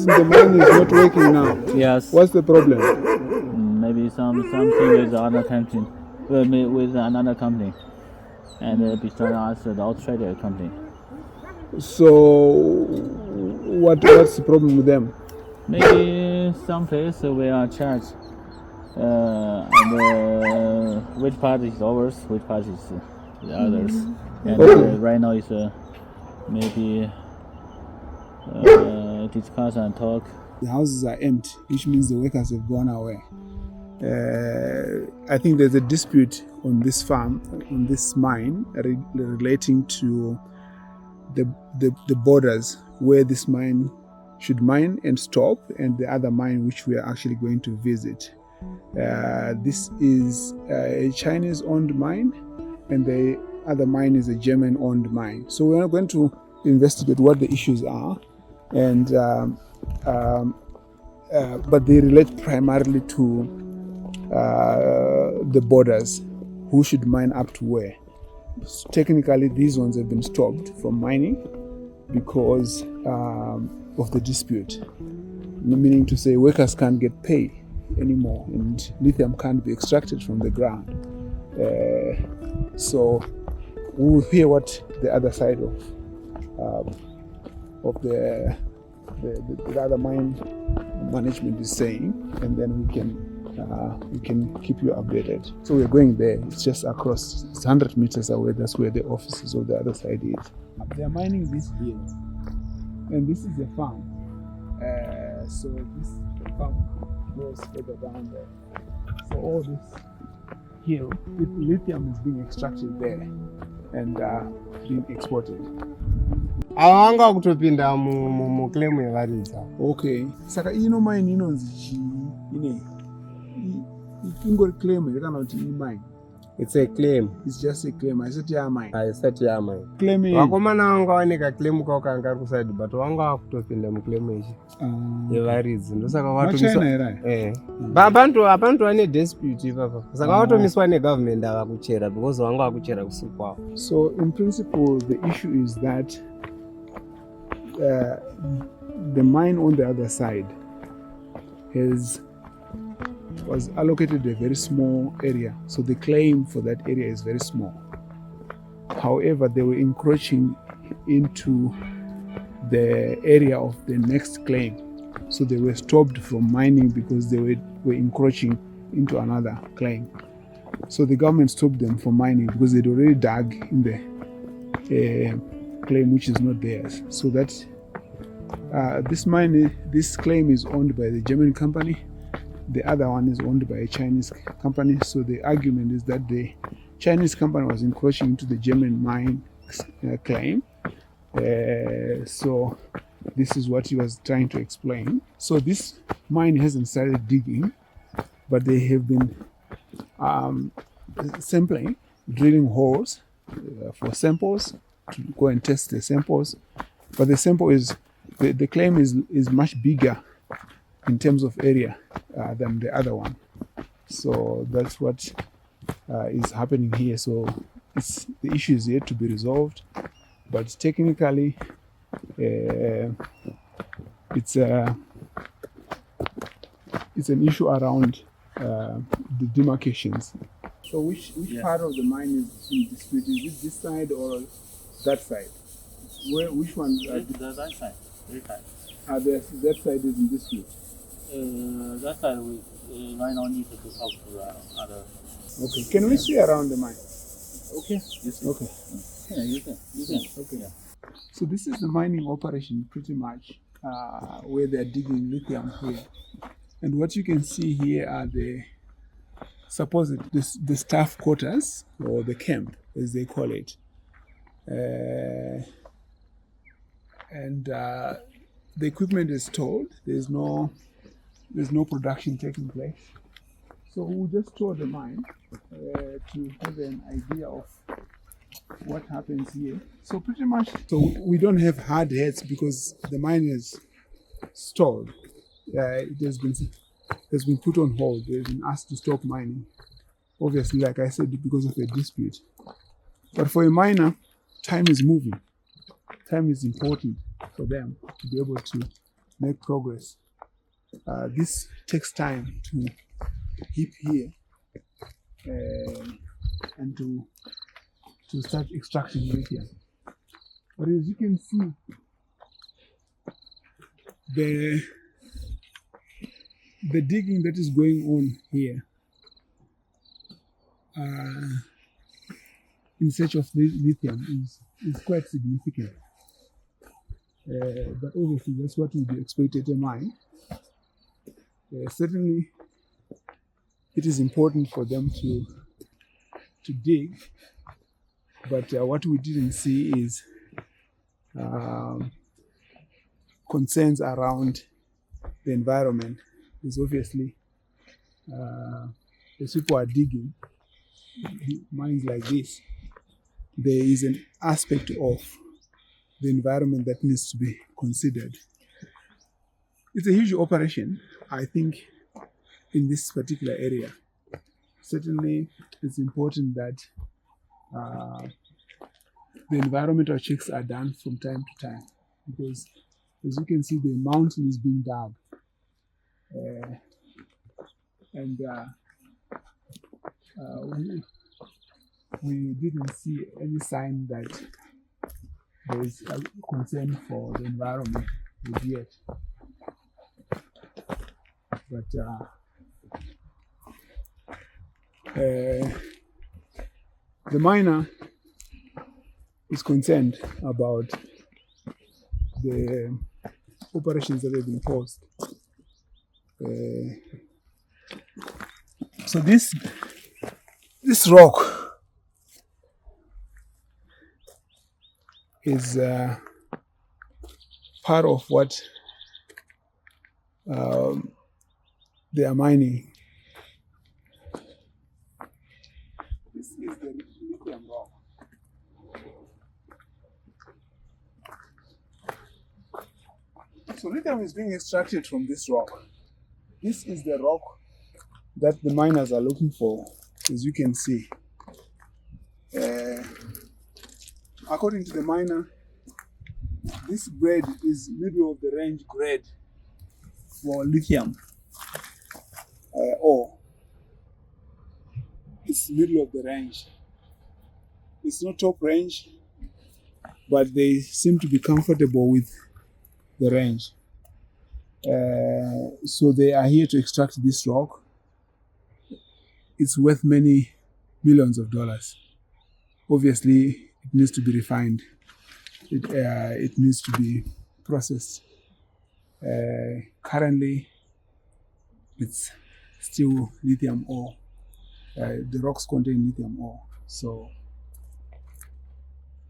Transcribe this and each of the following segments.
reason the mine is not working now? Yes. What's the problem? Maybe something with other country, with another company, and between us the Australia company. So, what's the problem with them? Maybe some place we are charged, and which part is ours, which part is the others, and right now is maybe discuss and talk. The houses are empty, which means the workers have gone away. I think there's a dispute on this farm, on this mine, relating to the borders where this mine should mine and stop, and the other mine which we are actually going to visit. This is a Chinese-owned mine, and the other mine is a German-owned mine. So we are going to investigate what the issues are, and but they relate primarily to the borders, who should mine up to where. So technically, these ones have been stopped from mining because of the dispute, meaning to say workers can't get paid anymore and lithium can't be extracted from the ground. So we'll hear what the other side of the other mine management is saying, and then we can keep you updated. So we're going there. It's just across. It's 100 meters away. That's where the offices of the other side is. They're mining this hill, and this is a farm. So this farm goes further down there. So all this hill, lithium is being extracted there and being exported. Awanga kutopinda mu claim yevaridza. Okay. Saka ino mine inonzi chi ine ingori claim kana kuti ini mine. It's a claim. It's just a claim. I said yeah mine. I said yeah mine. Claim it. Vakomana vanga vaneka claim kwakanga kuside but vanga kutopinda mu claim ichi. Yevaridzi ndosaka vatomiswa. Abantu vane dispute ipapa. Saka vatomiswa ne government avakuchera because vanga vakuchera kusiku kwavo. So in principle the issue is that the mine on the other side was allocated a very small area, so the claim for that area is very small. However, they were encroaching into the area of the next claim, so they were stopped from mining because they were encroaching into another claim. So the government stopped them from mining because they'd already dug in the claim which is not theirs. So that this claim is owned by the German company. The other one is owned by a Chinese company. So the argument is that the Chinese company was encroaching into the German mine claim. So this is what he was trying to explain. So this mine hasn't started digging, but they have been sampling, drilling holes for samples to go and test the samples. But the sample is, the claim is much bigger in terms of area than the other one. So that's what is happening here. So the issue is yet to be resolved, but technically it's an issue around the demarcations. So which part of the mine is in dispute? Is it this side or that side? Which one? That side. That side is in dispute. That side we right now need to talk to the other. Okay. Can we see around the mine? Okay. Yes. Okay. Yeah, you can. Okay. Yeah. So this is the mining operation, pretty much, where they're digging lithium here. And what you can see here are the staff quarters, or the camp, as they call it. And the equipment is stored. There's no production taking place. So we'll just tour the mine to have an idea of what happens here. So pretty much, so we don't have hard hats because the mine is stalled. It has been put on hold. They've been asked to stop mining. Obviously, like I said, because of a dispute. But for a miner, time is moving. Time is important for them to be able to make progress. This takes time to heap here and to start extracting lithium. But as you can see, the digging that is going on here in search of lithium is quite significant. But obviously that's what would be expected in mine. Certainly it is important for them to dig, but what we didn't see is concerns around the environment. Is obviously as people are digging mines like this, there is an aspect of the environment that needs to be considered. It's a huge operation, I think, in this particular area. Certainly, it's important that the environmental checks are done from time to time, because as you can see, the mountain is being dug. We didn't see any sign that there is a concern for the environment as yet. But the miner is concerned about the operations that have been paused. So this rock is part of what they are mining. This is the lithium rock. So lithium is being extracted from this rock. This is the rock that the miners are looking for, as you can see. According to the miner, this grade is middle of the range grade for lithium ore. It's middle of the range. It's not top range, but they seem to be comfortable with the range. So they are here to extract this rock. It's worth many millions of dollars. Obviously, it needs to be refined. It needs to be processed. Currently, it's still lithium ore. The rocks contain lithium ore. So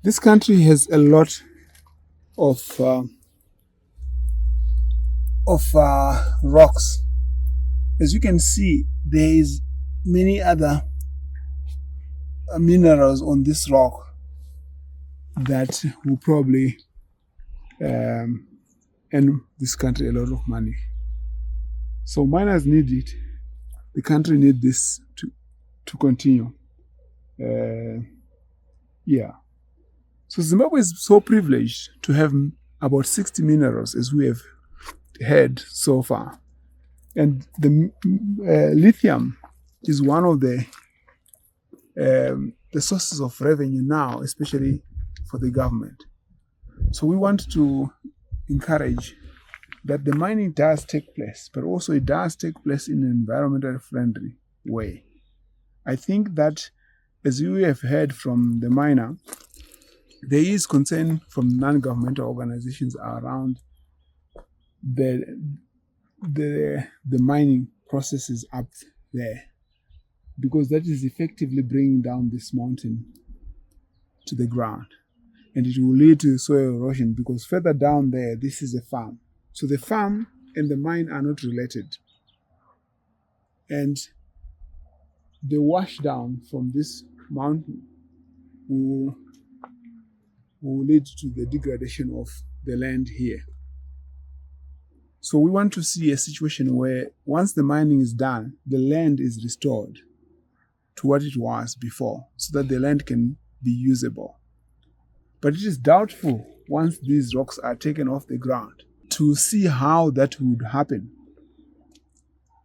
this country has a lot of rocks. As you can see, there is many other minerals on this rock that will probably earn this country a lot of money. So miners need it. The country needs this to continue. So Zimbabwe is so privileged to have about 60 minerals, as we have heard so far. And the lithium is one of the sources of revenue now, especially for the government. So we want to encourage that the mining does take place, but also it does take place in an environmentally friendly way. I think that, as you have heard from the miner, there is concern from non-governmental organizations around the mining processes up there, because that is effectively bringing down this mountain to the ground, and it will lead to soil erosion, because further down there, this is a farm. So the farm and the mine are not related, and the wash down from this mountain will lead to the degradation of the land here. So we want to see a situation where once the mining is done, the land is restored to what it was before, so that the land can be usable. But it is doubtful, once these rocks are taken off the ground, to see how that would happen,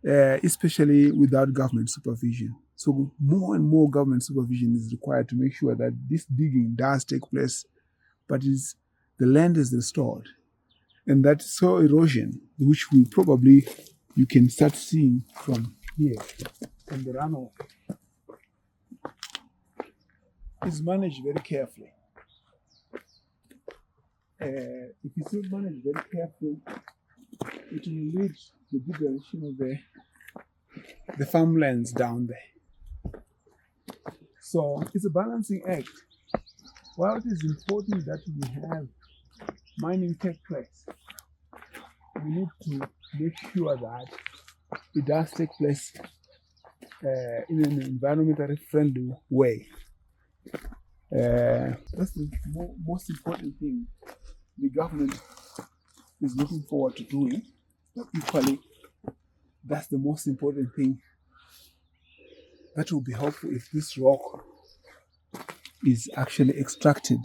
especially without government supervision. So more and more government supervision is required to make sure that this digging does take place, but the land is restored. And that soil erosion, which you can start seeing from here, from the runoff, is managed very carefully. If it's not managed very carefully, it will lead to the degradation of the farmlands down there. So it's a balancing act. While it is important that we have mining take place, we need to make sure that it does take place in an environmentally friendly way. That's the most important thing the government is looking forward to doing. But equally, that's the most important thing that will be helpful if this rock is actually extracted,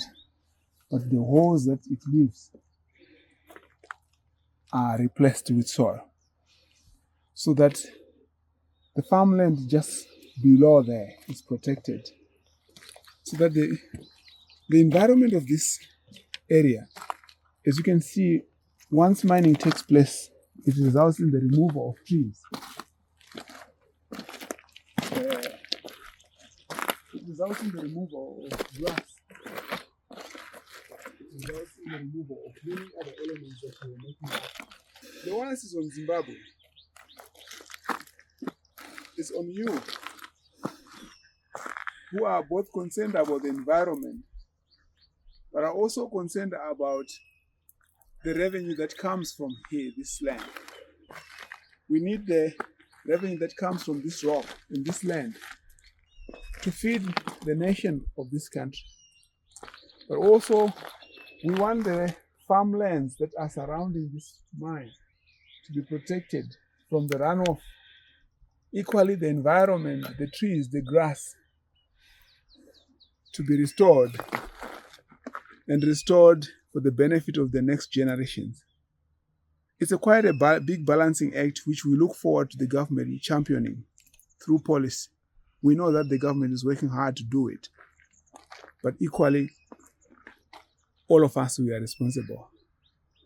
but the holes that it leaves are replaced with soil, so that the farmland just below there is protected, so that the environment of this area, as you can see, once mining takes place, it results in the removal of trees. It results in the removal of grass. It results in the removal of many other elements that we are making up. The onus is on Zimbabwe. It's on you, who are both concerned about the environment, but are also concerned about the revenue that comes from here, this land. We need the revenue that comes from this rock in this land to feed the nation of this country. But also, we want the farmlands that are surrounding this mine to be protected from the runoff. Equally, the environment, the trees, the grass, to be restored, and restored for the benefit of the next generations. It's quite a big balancing act which we look forward to the government championing through policy. We know that the government is working hard to do it, but equally, all of us, we are responsible.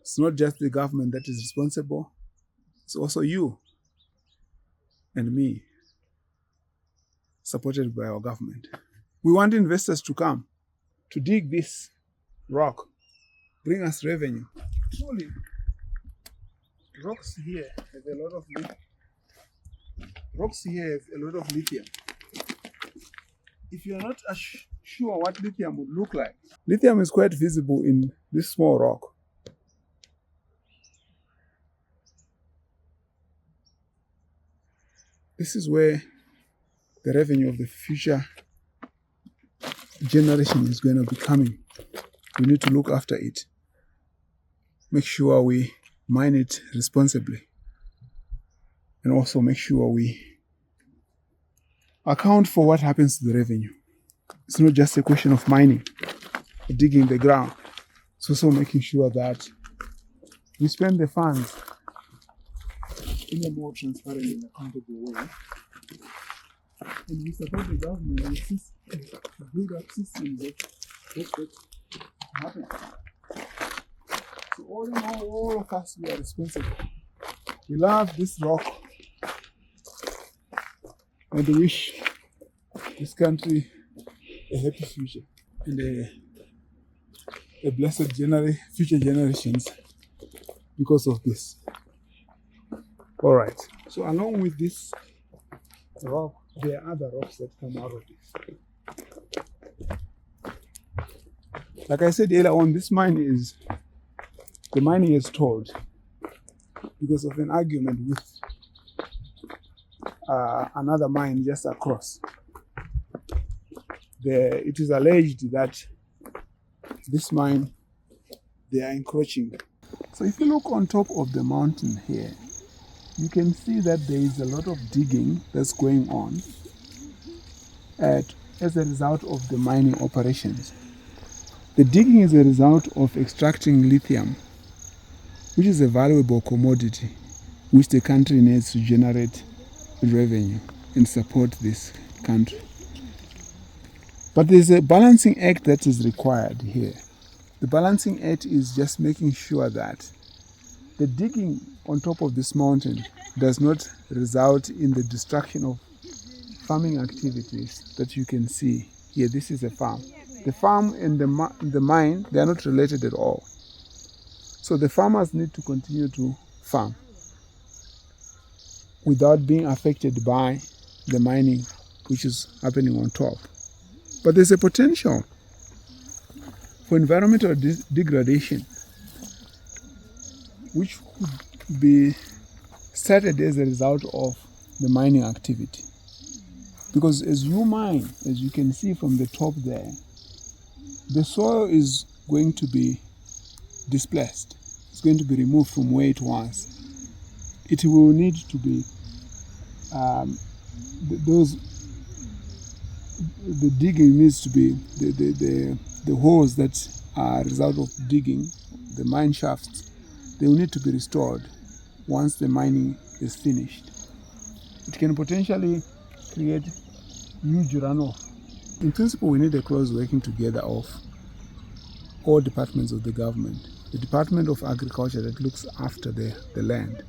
It's not just the government that is responsible, it's also you and me, supported by our government. We want investors to come to dig this rock, bring us revenue. Truly, rocks here have a lot of lithium. If you're not sure what lithium would look like, lithium is quite visible in this small rock. This is where the revenue of the future generation is going to be coming. We need to look after it. Make sure we mine it responsibly. And also make sure we account for what happens to the revenue. It's not just a question of mining, of digging the ground. It's also making sure that we spend the funds in a more transparent and accountable way. And we support the government to build up systems that happen. So all in all of us, we are responsible. We love this rock and we wish this country a happy future and a blessed future generations because of this. All right. So along with this rock, there are other rocks that come out of this. Like I said earlier on, the mining is stalled because of an argument with another mine just across. It is alleged that this mine, they are encroaching. So if you look on top of the mountain here, you can see that there is a lot of digging that's going on as a result of the mining operations. The digging is a result of extracting lithium which is a valuable commodity which the country needs to generate revenue and support this country. But there's a balancing act that is required here. The balancing act is just making sure that the digging on top of this mountain does not result in the destruction of farming activities that you can see here. This is a farm. The farm and the mine, they are not related at all. So the farmers need to continue to farm without being affected by the mining which is happening on top. But there's a potential for environmental degradation which could be started as a result of the mining activity. Because as you mine, as you can see from the top there, the soil is going to be displaced. It's going to be removed from where it was. It will need to be the digging needs to be the holes that are a result of digging, the mine shafts, they will need to be restored once the mining is finished. It can potentially create huge runoff. In principle, we need a close working together of all departments of the government. The Department of Agriculture that looks after the land,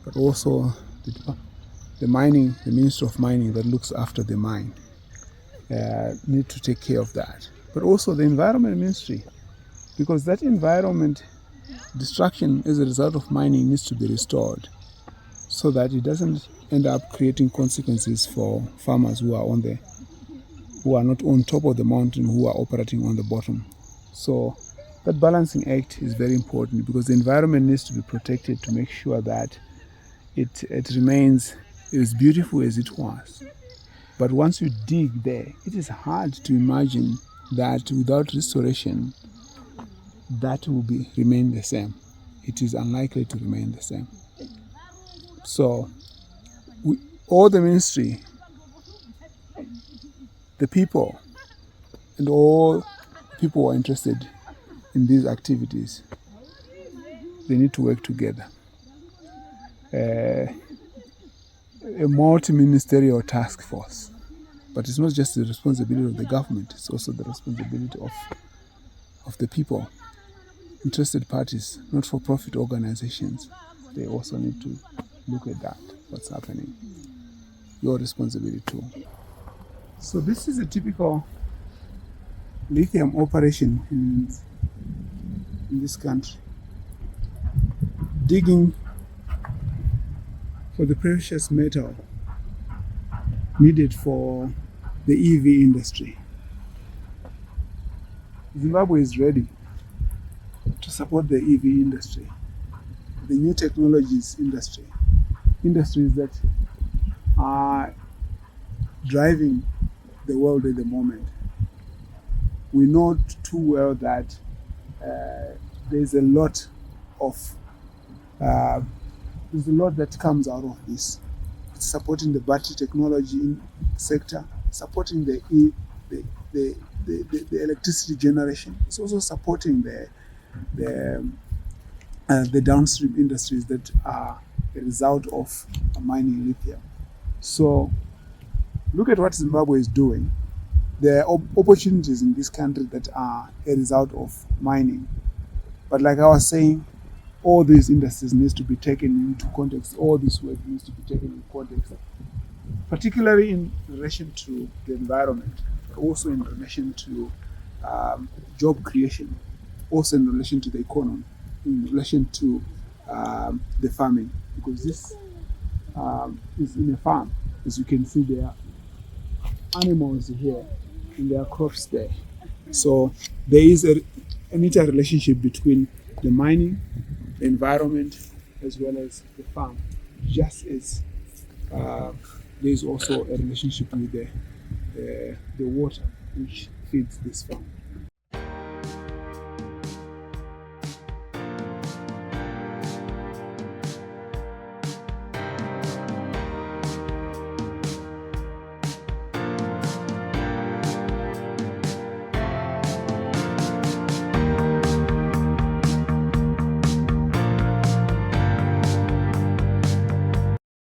but also the mining, the Ministry of Mining that looks after the mine. Need to take care of that. But also the Environment Ministry, because that environment destruction as a result of mining needs to be restored so that it doesn't end up creating consequences for farmers who are not on top of the mountain, who are operating on the bottom. So that balancing act is very important because the environment needs to be protected to make sure that it remains as beautiful as it was. But once you dig there, it is hard to imagine that without restoration, that will remain the same. It is unlikely to remain the same. So, all the ministry, the people, and all people who are interested in these activities, they need to work together. A multi-ministerial task force. But it's not just the responsibility of the government, it's also the responsibility of the people, interested parties, not-for-profit organizations. They also need to look at that, what's happening. Your responsibility too. So this is a typical lithium operation in this country. Digging for the precious metal needed for the EV industry. Zimbabwe is ready to support the EV industry, the new technologies industry, industries that are driving the world at the moment. We know too well that there's a lot that comes out of this. It's supporting the battery technology sector, supporting the electricity generation. It's also supporting the downstream industries that are a result of mining lithium. So look at what Zimbabwe is doing. There are opportunities in this country that are a result of mining. But like I was saying, all these industries needs to be taken into context. All this work needs to be taken in context, particularly in relation to the environment, but also in relation to job creation, also in relation to the economy, in relation to the farming, because this is in a farm. As you can see, there are animals here and there are crops there. So there is an interrelationship between the mining, the environment, as well as the farm, just as there is also a relationship with the water which feeds this farm.